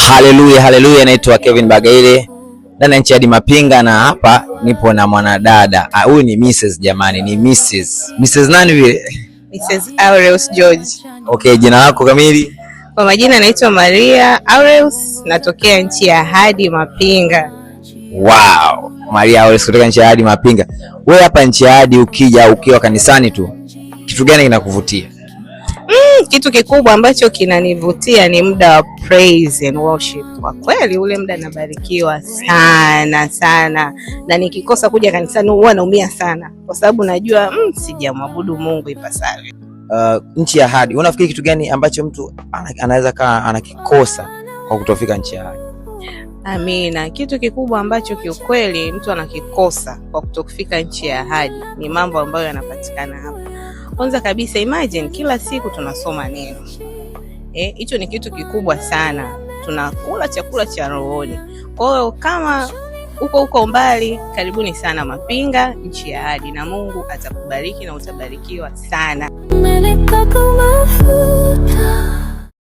Haleluya, haleluya. Naitwa Kevin Bagaile ndani ya nchi hadi Mapinga, na hapa nipo na mwanadada. Huyu ni Mrs. jamani, ni Mrs. nani vile? Mrs. Aureus George. Okay, jina lako kamili? Kwa majina naitwa Maria Aureus, natokea nchi ya hadi Mapinga. Wow, Maria Aureus kutoka nchi ya hadi Mapinga. Wewe hapa nchi ya hadi ukija ukiwa kanisani tu, kitu gani kinakuvutia? Kitu kikubwa ambacho kinanivutia ni muda wa praise and worship. Kwa kweli ule muda nabarikiwa sana sana, na nikikosa kuja kanisani huwa naumia sana, kwa sababu najua sijamwabudu Mungu ipasavyo. Nchi ya hadi, unafikiri kitu gani ambacho mtu anaweza kaa anakikosa kwa kutofika nchi ya hadi? Amina. Kitu kikubwa ambacho kiukweli mtu anakikosa kwa kutofika nchi ya hadi ni mambo ambayo yanapatikana hapa. Kwanza kabisa, imagine kila siku tunasoma neno. Hicho ni kitu kikubwa sana. Tunakula chakula cha rohoni. Kwa hiyo kama uko mbali, karibuni sana Mapinga, nchi ya hadi, na Mungu atakubariki na utabarikiwa sana.